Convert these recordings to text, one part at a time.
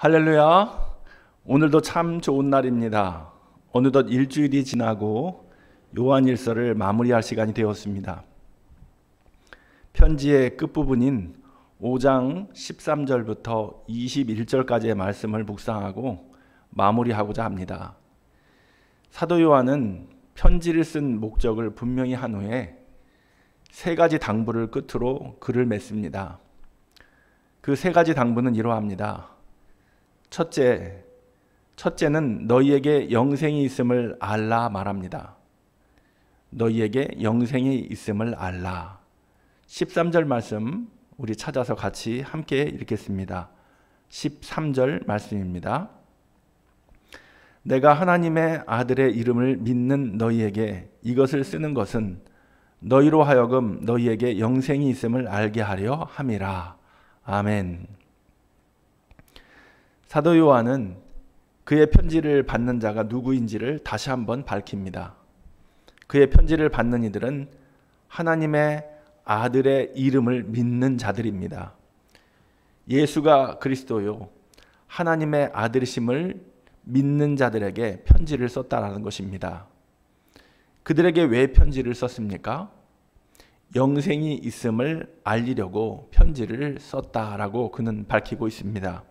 할렐루야. 오늘도 참 좋은 날입니다. 어느덧 일주일이 지나고 요한일서를 마무리할 시간이 되었습니다. 편지의 끝부분인 5장 13절부터 21절까지의 말씀을 묵상하고 마무리하고자 합니다. 사도 요한은 편지를 쓴 목적을 분명히 한 후에 세 가지 당부를 끝으로 글을 맺습니다. 그 세 가지 당부는 이러합니다. 첫째는 너희에게 영생이 있음을 알라 말합니다. 너희에게 영생이 있음을 알라. 13절 말씀 우리 찾아서 같이 함께 읽겠습니다. 13절 말씀입니다. 내가 하나님의 아들의 이름을 믿는 너희에게 이것을 쓰는 것은 너희로 하여금 너희에게 영생이 있음을 알게 하려 함이라. 아멘. 사도 요한은 그의 편지를 받는 자가 누구인지를 다시 한번 밝힙니다. 그의 편지를 받는 이들은 하나님의 아들의 이름을 믿는 자들입니다. 예수가 그리스도요, 하나님의 아들이심을 믿는 자들에게 편지를 썼다라는 것입니다. 그들에게 왜 편지를 썼습니까? 영생이 있음을 알리려고 편지를 썼다라고 그는 밝히고 있습니다.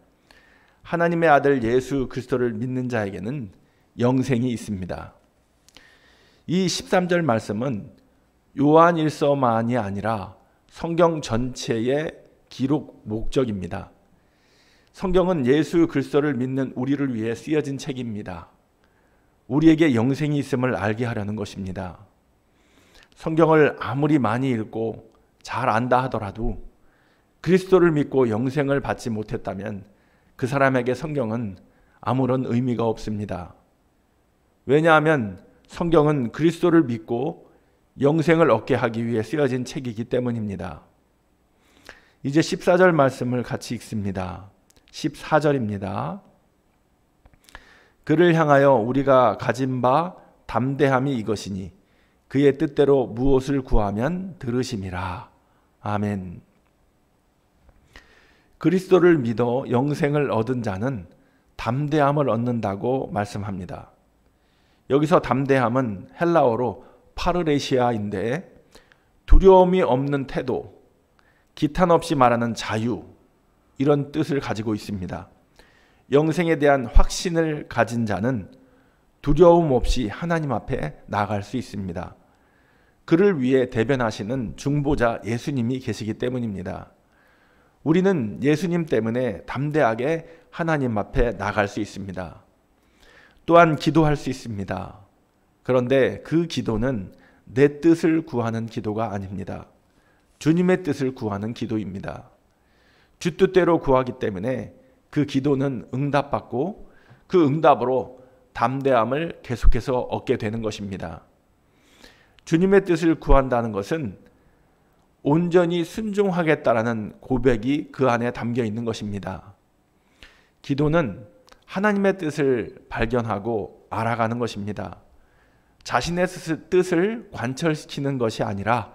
하나님의 아들 예수 그리스도를 믿는 자에게는 영생이 있습니다. 이 13절 말씀은 요한일서만이 아니라 성경 전체의 기록 목적입니다. 성경은 예수 그리스도를 믿는 우리를 위해 쓰여진 책입니다. 우리에게 영생이 있음을 알게 하려는 것입니다. 성경을 아무리 많이 읽고 잘 안다 하더라도 그리스도를 믿고 영생을 받지 못했다면 그 사람에게 성경은 아무런 의미가 없습니다. 왜냐하면 성경은 그리스도를 믿고 영생을 얻게 하기 위해 쓰여진 책이기 때문입니다. 이제 14절 말씀을 같이 읽습니다. 14절입니다. 그를 향하여 우리가 가진 바 담대함이 이것이니 그의 뜻대로 무엇을 구하면 들으심이라. 아멘. 그리스도를 믿어 영생을 얻은 자는 담대함을 얻는다고 말씀합니다. 여기서 담대함은 헬라어로 파르레시아인데 두려움이 없는 태도, 기탄 없이 말하는 자유, 이런 뜻을 가지고 있습니다. 영생에 대한 확신을 가진 자는 두려움 없이 하나님 앞에 나아갈 수 있습니다. 그를 위해 대변하시는 중보자 예수님이 계시기 때문입니다. 우리는 예수님 때문에 담대하게 하나님 앞에 나갈 수 있습니다. 또한 기도할 수 있습니다. 그런데 그 기도는 내 뜻을 구하는 기도가 아닙니다. 주님의 뜻을 구하는 기도입니다. 주 뜻대로 구하기 때문에 그 기도는 응답받고 그 응답으로 담대함을 계속해서 얻게 되는 것입니다. 주님의 뜻을 구한다는 것은 온전히 순종하겠다라는 고백이 그 안에 담겨 있는 것입니다. 기도는 하나님의 뜻을 발견하고 알아가는 것입니다. 자신의 뜻을 관철시키는 것이 아니라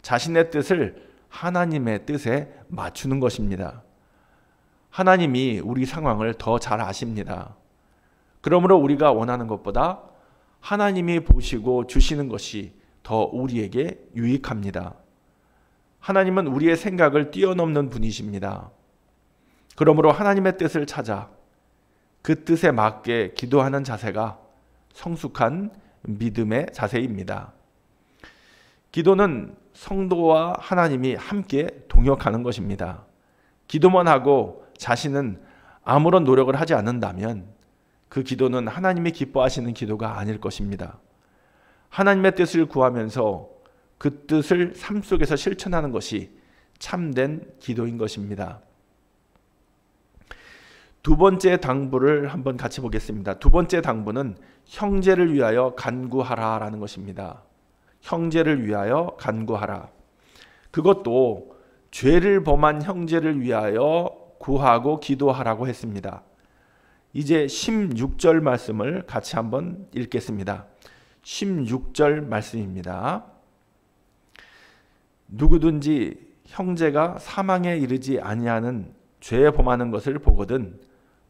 자신의 뜻을 하나님의 뜻에 맞추는 것입니다. 하나님이 우리 상황을 더 잘 아십니다. 그러므로 우리가 원하는 것보다 하나님이 보시고 주시는 것이 더 우리에게 유익합니다. 하나님은 우리의 생각을 뛰어넘는 분이십니다. 그러므로 하나님의 뜻을 찾아 그 뜻에 맞게 기도하는 자세가 성숙한 믿음의 자세입니다. 기도는 성도와 하나님이 함께 동역하는 것입니다. 기도만 하고 자신은 아무런 노력을 하지 않는다면 그 기도는 하나님이 기뻐하시는 기도가 아닐 것입니다. 하나님의 뜻을 구하면서 그 뜻을 삶 속에서 실천하는 것이 참된 기도인 것입니다. 두 번째 당부를 한번 같이 보겠습니다. 두 번째 당부는 형제를 위하여 간구하라라는 것입니다. 형제를 위하여 간구하라. 그것도 죄를 범한 형제를 위하여 구하고 기도하라고 했습니다. 이제 16절 말씀을 같이 한번 읽겠습니다. 16절 말씀입니다. 누구든지 형제가 사망에 이르지 아니하는 죄에 범하는 것을 보거든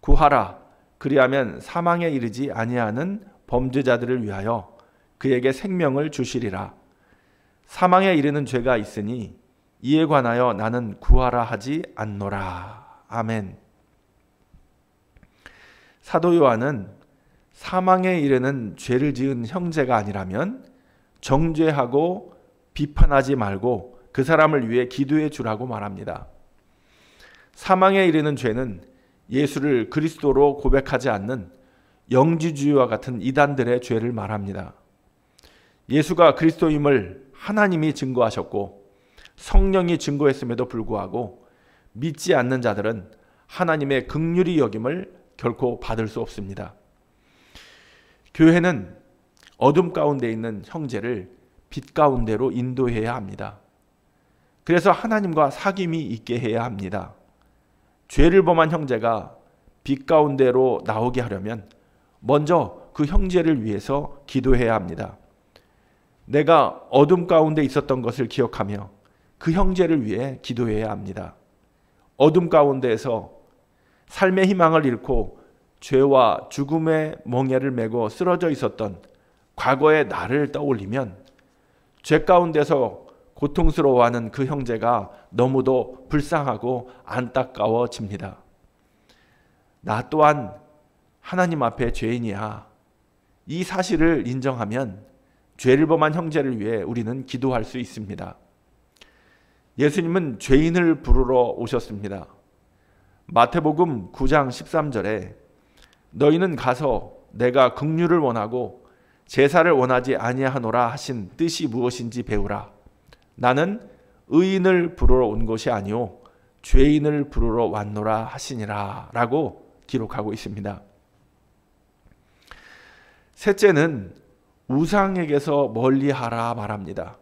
구하라. 그리하면 사망에 이르지 아니하는 범죄자들을 위하여 그에게 생명을 주시리라. 사망에 이르는 죄가 있으니 이에 관하여 나는 구하라 하지 않노라. 아멘. 사도 요한은 사망에 이르는 죄를 지은 형제가 아니라면 정죄하고 비판하지 말고 그 사람을 위해 기도해 주라고 말합니다. 사망에 이르는 죄는 예수를 그리스도로 고백하지 않는 영지주의와 같은 이단들의 죄를 말합니다. 예수가 그리스도임을 하나님이 증거하셨고 성령이 증거했음에도 불구하고 믿지 않는 자들은 하나님의 긍휼히 여김을 결코 받을 수 없습니다. 교회는 어둠 가운데 있는 형제를 빛 가운데로 인도해야 합니다. 그래서 하나님과 사귐이 있게 해야 합니다. 죄를 범한 형제가 빛 가운데로 나오게 하려면 먼저 그 형제를 위해서 기도해야 합니다. 내가 어둠 가운데 있었던 것을 기억하며 그 형제를 위해 기도해야 합니다. 어둠 가운데에서 삶의 희망을 잃고 죄와 죽음의 멍에를 메고 쓰러져 있었던 과거의 나를 떠올리면 죄 가운데서 고통스러워하는 그 형제가 너무도 불쌍하고 안타까워집니다. 나 또한 하나님 앞에 죄인이야. 이 사실을 인정하면 죄를 범한 형제를 위해 우리는 기도할 수 있습니다. 예수님은 죄인을 부르러 오셨습니다. 마태복음 9장 13절에 너희는 가서 내가 긍휼을 원하고 제사를 원하지 아니하노라 하신 뜻이 무엇인지 배우라. 나는 의인을 부르러 온 것이 아니오 죄인을 부르러 왔노라 하시니라 라고 기록하고 있습니다. 셋째는 우상에게서 멀리하라 말합니다.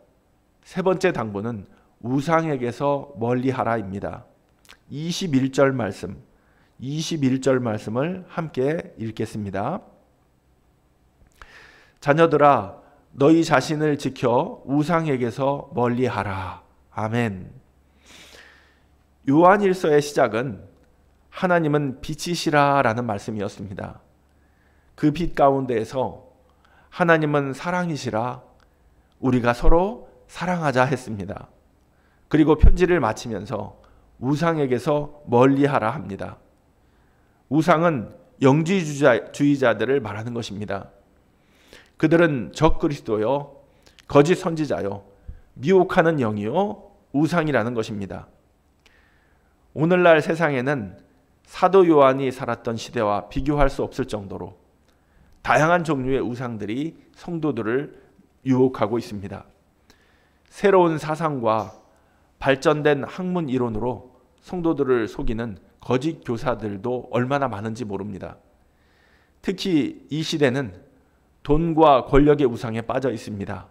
세 번째 당부는 우상에게서 멀리하라입니다. 21절 말씀을 함께 읽겠습니다. 자녀들아 너희 자신을 지켜 우상에게서 멀리하라. 아멘. 요한일서의 시작은 하나님은 빛이시라 라는 말씀이었습니다. 그 빛 가운데에서 하나님은 사랑이시라 우리가 서로 사랑하자 했습니다. 그리고 편지를 마치면서 우상에게서 멀리하라 합니다. 우상은 영지주의자들을 말하는 것입니다. 그들은 적그리스도요, 거짓 선지자요, 미혹하는 영이요, 우상이라는 것입니다. 오늘날 세상에는 사도 요한이 살았던 시대와 비교할 수 없을 정도로 다양한 종류의 우상들이 성도들을 유혹하고 있습니다. 새로운 사상과 발전된 학문 이론으로 성도들을 속이는 거짓 교사들도 얼마나 많은지 모릅니다. 특히 이 시대는 돈과 권력의 우상에 빠져 있습니다.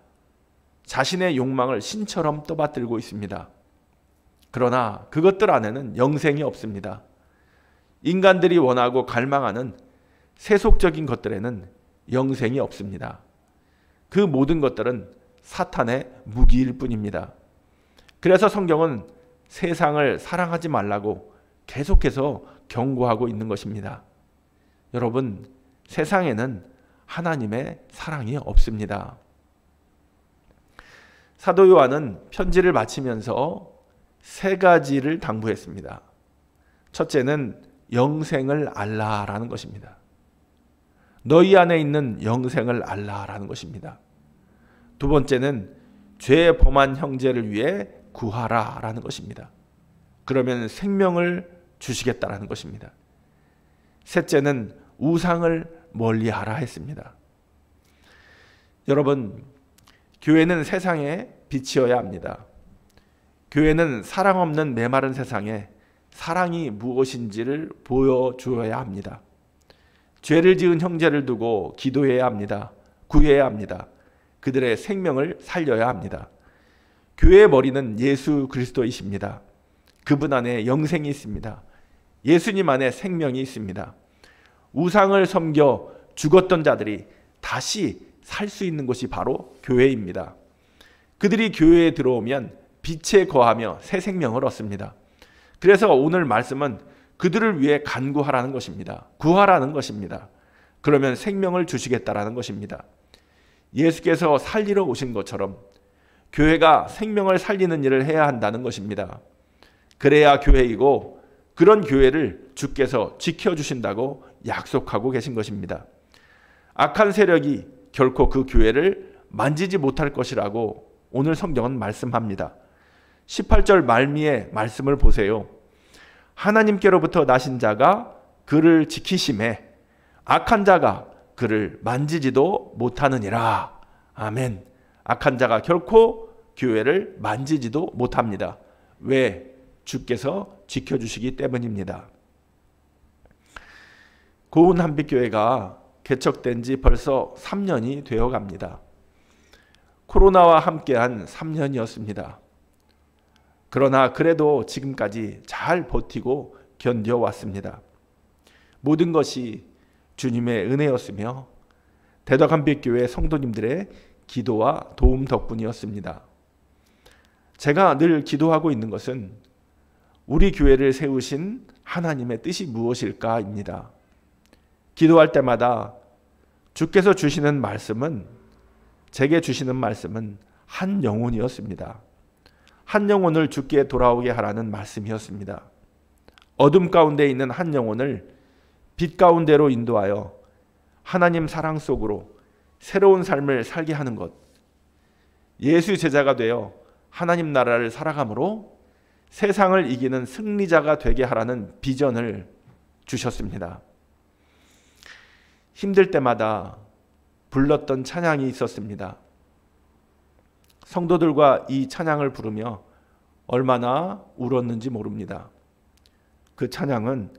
자신의 욕망을 신처럼 떠받들고 있습니다. 그러나 그것들 안에는 영생이 없습니다. 인간들이 원하고 갈망하는 세속적인 것들에는 영생이 없습니다. 그 모든 것들은 사탄의 무기일 뿐입니다. 그래서 성경은 세상을 사랑하지 말라고 계속해서 경고하고 있는 것입니다. 여러분, 세상에는 하나님의 사랑이 없습니다. 사도 요한은 편지를 마치면서 세 가지를 당부했습니다. 첫째는 영생을 알라라는 것입니다. 너희 안에 있는 영생을 알라라는 것입니다. 두 번째는 죄 범한 형제를 위해 구하라라는 것입니다. 그러면 생명을 주시겠다라는 것입니다. 셋째는 우상을 멀리하라 했습니다. 여러분, 교회는 세상에 빛이어야 합니다. 교회는 사랑 없는 메마른 세상에 사랑이 무엇인지를 보여주어야 합니다. 죄를 지은 형제를 두고 기도해야 합니다. 구해야 합니다. 그들의 생명을 살려야 합니다. 교회의 머리는 예수 그리스도이십니다. 그분 안에 영생이 있습니다. 예수님 안에 생명이 있습니다. 우상을 섬겨 죽었던 자들이 다시 살 수 있는 곳이 바로 교회입니다. 그들이 교회에 들어오면 빛에 거하며 새 생명을 얻습니다. 그래서 오늘 말씀은 그들을 위해 간구하라는 것입니다. 구하라는 것입니다. 그러면 생명을 주시겠다라는 것입니다. 예수께서 살리러 오신 것처럼 교회가 생명을 살리는 일을 해야 한다는 것입니다. 그래야 교회이고 그런 교회를 주께서 지켜주신다고 약속하고 계신 것입니다. 악한 세력이 결코 그 교회를 만지지 못할 것이라고 오늘 성경은 말씀합니다. 18절 말미의 말씀을 보세요. 하나님께로부터 나신 자가 그를 지키심에 악한 자가 그를 만지지도 못하느니라. 아멘. 악한 자가 결코 교회를 만지지도 못합니다. 왜? 주께서 지켜주시기 때문입니다. 고운 한빛교회가 개척된 지 벌써 3년이 되어 갑니다. 코로나와 함께한 3년이었습니다. 그러나 그래도 지금까지 잘 버티고 견뎌왔습니다. 모든 것이 주님의 은혜였으며 대덕한빛교회 성도님들의 기도와 도움 덕분이었습니다. 제가 늘 기도하고 있는 것은 우리 교회를 세우신 하나님의 뜻이 무엇일까입니다. 기도할 때마다 주께서 주시는 말씀은, 제게 주시는 말씀은 한 영혼이었습니다. 한 영혼을 주께 돌아오게 하라는 말씀이었습니다. 어둠 가운데 있는 한 영혼을 빛 가운데로 인도하여 하나님 사랑 속으로 새로운 삶을 살게 하는 것, 예수 제자가 되어 하나님 나라를 살아감으로 세상을 이기는 승리자가 되게 하라는 비전을 주셨습니다. 힘들 때마다 불렀던 찬양이 있었습니다. 성도들과 이 찬양을 부르며 얼마나 울었는지 모릅니다. 그 찬양은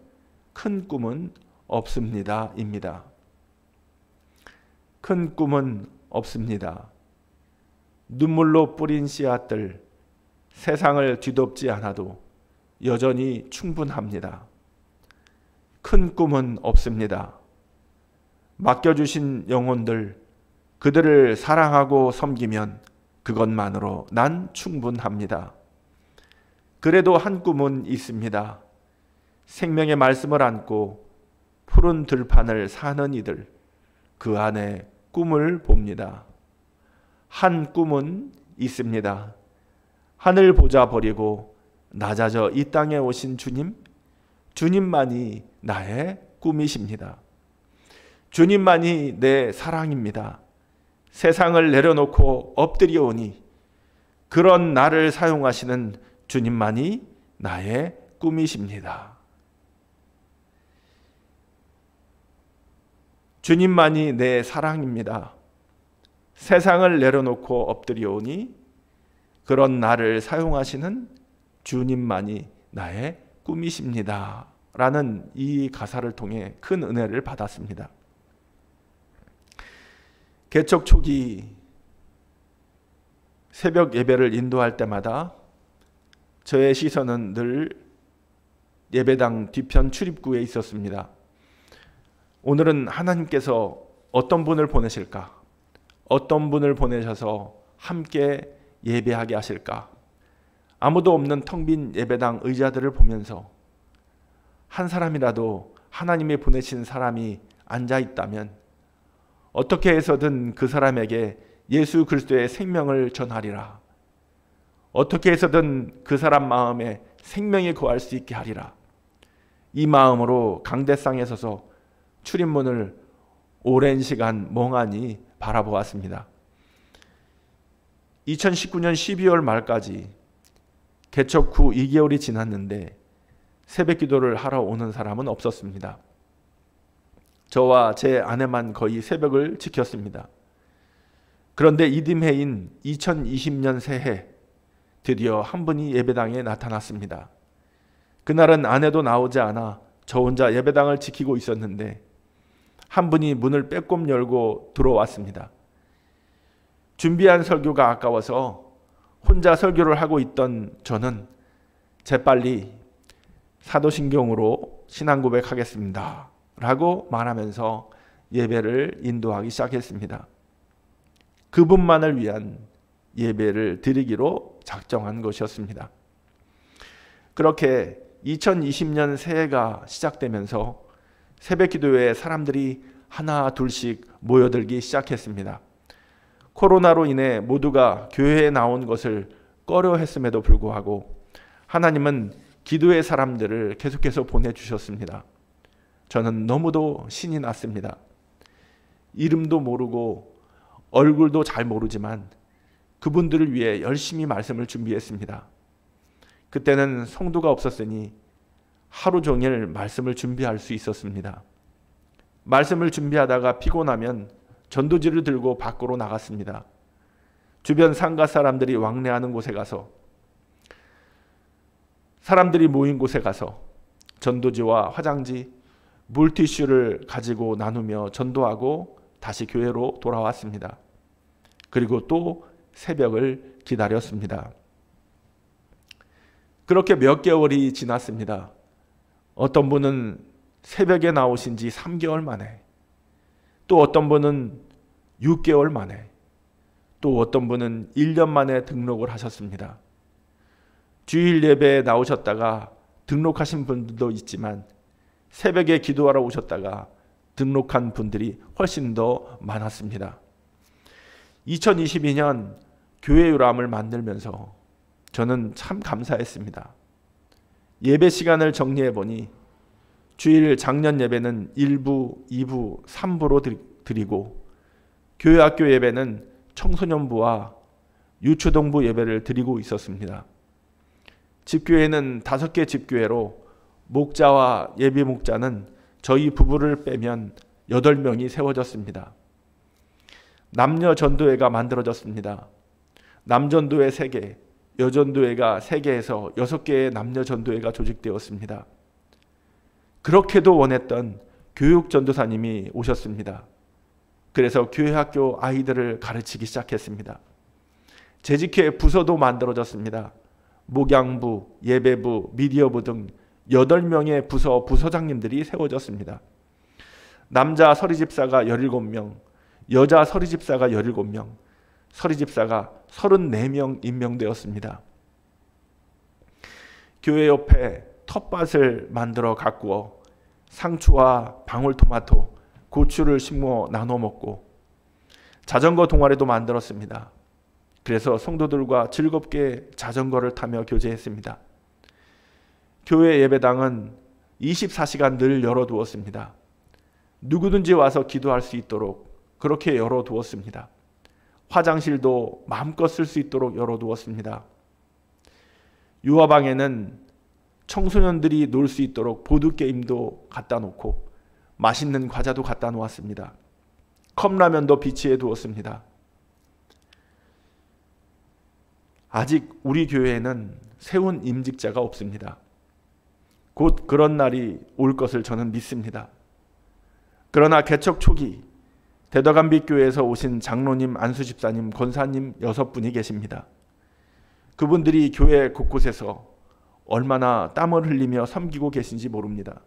큰 꿈은 없습니다 입니다. 큰 꿈은 없습니다. 눈물로 뿌린 씨앗들, 세상을 뒤덮지 않아도 여전히 충분합니다. 큰 꿈은 없습니다. 맡겨주신 영혼들, 그들을 사랑하고 섬기면 그것만으로 난 충분합니다. 그래도 한 꿈은 있습니다. 생명의 말씀을 안고 푸른 들판을 사는 이들, 그 안에 꿈을 봅니다. 한 꿈은 있습니다. 하늘 보자 버리고 낮아져 이 땅에 오신 주님, 주님만이 나의 꿈이십니다. 주님만이 내 사랑입니다. 세상을 내려놓고 엎드려 오니 그런 나를 사용하시는 주님만이 나의 꿈이십니다. 주님만이 내 사랑입니다. 세상을 내려놓고 엎드려 오니 그런 나를 사용하시는 주님만이 나의 꿈이십니다. 라는 이 가사를 통해 큰 은혜를 받았습니다. 개척 초기 새벽 예배를 인도할 때마다 저의 시선은 늘 예배당 뒤편 출입구에 있었습니다. 오늘은 하나님께서 어떤 분을 보내실까? 어떤 분을 보내셔서 함께 예배하게 하실까? 아무도 없는 텅 빈 예배당 의자들을 보면서 한 사람이라도 하나님이 보내신 사람이 앉아 있다면 어떻게 해서든 그 사람에게 예수 그리스도의 생명을 전하리라. 어떻게 해서든 그 사람 마음에 생명이 거할 수 있게 하리라. 이 마음으로 강대상에 서서 출입문을 오랜 시간 멍하니 바라보았습니다. 2019년 12월 말까지 개척 후 2개월이 지났는데 새벽 기도를 하러 오는 사람은 없었습니다. 저와 제 아내만 거의 새벽을 지켰습니다. 그런데 이듬해인 2020년 새해 드디어 한 분이 예배당에 나타났습니다. 그날은 아내도 나오지 않아 저 혼자 예배당을 지키고 있었는데 한 분이 문을 빼꼼 열고 들어왔습니다. 준비한 설교가 아까워서 혼자 설교를 하고 있던 저는 재빨리 사도신경으로 신앙고백하겠습니다 라고 말하면서 예배를 인도하기 시작했습니다. 그분만을 위한 예배를 드리기로 작정한 것이었습니다. 그렇게 2020년 새해가 시작되면서 새벽 기도회에 사람들이 하나 둘씩 모여들기 시작했습니다. 코로나로 인해 모두가 교회에 나온 것을 꺼려했음에도 불구하고 하나님은 기도의 사람들을 계속해서 보내주셨습니다. 저는 너무도 신이 났습니다. 이름도 모르고 얼굴도 잘 모르지만 그분들을 위해 열심히 말씀을 준비했습니다. 그때는 성도가 없었으니 하루 종일 말씀을 준비할 수 있었습니다. 말씀을 준비하다가 피곤하면 전도지를 들고 밖으로 나갔습니다. 주변 상가 사람들이 왕래하는 곳에 가서, 사람들이 모인 곳에 가서 전도지와 화장지, 물티슈를 가지고 나누며 전도하고 다시 교회로 돌아왔습니다. 그리고 또 새벽을 기다렸습니다. 그렇게 몇 개월이 지났습니다. 어떤 분은 새벽에 나오신 지 3개월 만에, 또 어떤 분은 6개월 만에, 또 어떤 분은 1년 만에 등록을 하셨습니다. 주일 예배에 나오셨다가 등록하신 분들도 있지만 새벽에 기도하러 오셨다가 등록한 분들이 훨씬 더 많았습니다. 2022년 교회 유람을 만들면서 저는 참 감사했습니다. 예배 시간을 정리해 보니 주일 작년 예배는 1부, 2부, 3부로 드리고 교회학교 예배는 청소년부와 유초동부 예배를 드리고 있었습니다. 집교회는 5개 집교회로 목자와 예비 목자는 저희 부부를 빼면 8명이 세워졌습니다. 남녀 전도회가 만들어졌습니다. 남전도회 3개, 여전도회가 3개에서 6개의 남녀 전도회가 조직되었습니다. 그렇게도 원했던 교육 전도사님이 오셨습니다. 그래서 교회학교 아이들을 가르치기 시작했습니다. 재직회 부서도 만들어졌습니다. 목양부, 예배부, 미디어부 등 8명의 부서장님들이 세워졌습니다. 남자 서리집사가 17명, 여자 서리집사가 17명, 서리집사가 34명 임명되었습니다. 교회 옆에 텃밭을 만들어 가꾸어 상추와 방울토마토, 고추를 심어 나눠 먹고 자전거 동아리도 만들었습니다. 그래서 성도들과 즐겁게 자전거를 타며 교제했습니다. 교회 예배당은 24시간 늘 열어두었습니다. 누구든지 와서 기도할 수 있도록 그렇게 열어두었습니다. 화장실도 마음껏 쓸 수 있도록 열어두었습니다. 유아방에는 청소년들이 놀 수 있도록 보드게임도 갖다 놓고 맛있는 과자도 갖다 놓았습니다. 컵라면도 비치해 두었습니다. 아직 우리 교회에는 세운 임직자가 없습니다. 곧 그런 날이 올 것을 저는 믿습니다. 그러나 개척 초기 대덕암빛교회에서 오신 장로님, 안수집사님, 권사님 6분이 계십니다. 그분들이 교회 곳곳에서 얼마나 땀을 흘리며 섬기고 계신지 모릅니다.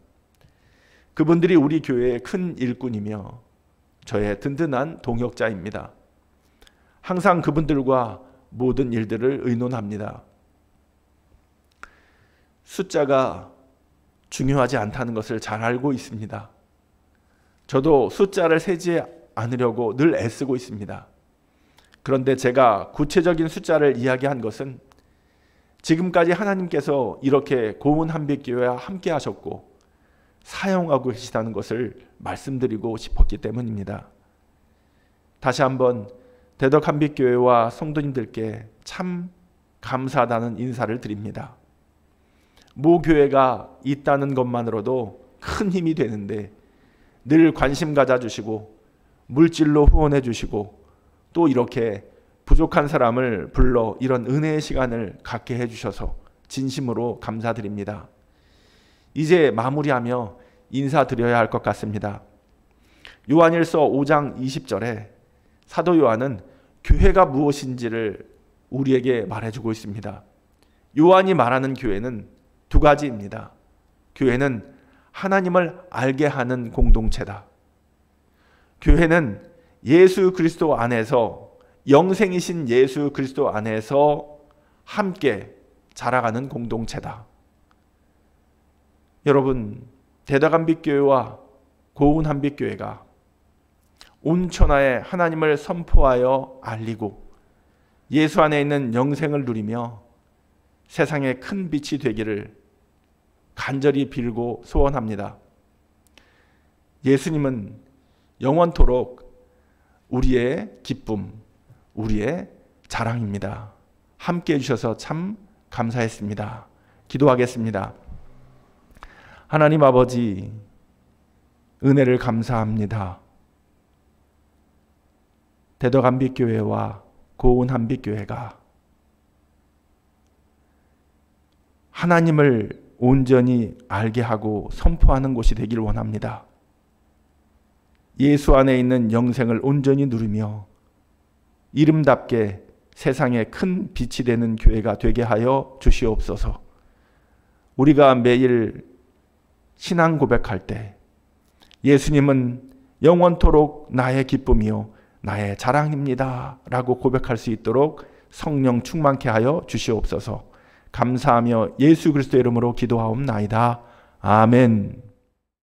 그분들이 우리 교회의 큰 일꾼이며 저의 든든한 동역자입니다. 항상 그분들과 모든 일들을 의논합니다. 숫자가 중요하지 않다는 것을 잘 알고 있습니다. 저도 숫자를 세지 않으려고 늘 애쓰고 있습니다. 그런데 제가 구체적인 숫자를 이야기한 것은 지금까지 하나님께서 이렇게 고운 한빛교회와 함께 하셨고 사용하고 계시다는 것을 말씀드리고 싶었기 때문입니다. 다시 한번 대덕 한빛교회와 성도님들께 참 감사하다는 인사를 드립니다. 모 교회가 있다는 것만으로도 큰 힘이 되는데 늘 관심 가져주시고 물질로 후원해 주시고 또 이렇게 부족한 사람을 불러 이런 은혜의 시간을 갖게 해주셔서 진심으로 감사드립니다. 이제 마무리하며 인사드려야 할 것 같습니다. 요한일서 5장 20절에 사도 요한은 교회가 무엇인지를 우리에게 말해주고 있습니다. 요한이 말하는 교회는 2가지입니다. 교회는 하나님을 알게 하는 공동체다. 교회는 예수 그리스도 안에서 영생이신 예수 그리스도 안에서 함께 자라가는 공동체다. 여러분, 대덕한빛교회와 고운한빛교회가 온 천하에 하나님을 선포하여 알리고 예수 안에 있는 영생을 누리며 세상에 큰 빛이 되기를 간절히 빌고 소원합니다. 예수님은 영원토록 우리의 기쁨, 우리의 자랑입니다. 함께 해주셔서 참 감사했습니다. 기도하겠습니다. 하나님 아버지, 은혜를 감사합니다. 대덕한빛교회와 고운한빛교회가 하나님을 온전히 알게 하고 선포하는 곳이 되길 원합니다. 예수 안에 있는 영생을 온전히 누리며 이름답게 세상에 큰 빛이 되는 교회가 되게 하여 주시옵소서. 우리가 매일 신앙 고백할 때 예수님은 영원토록 나의 기쁨이요 나의 자랑입니다 라고 고백할 수 있도록 성령 충만케 하여 주시옵소서. 감사하며 예수 그리스도의 이름으로 기도하옵나이다. 아멘.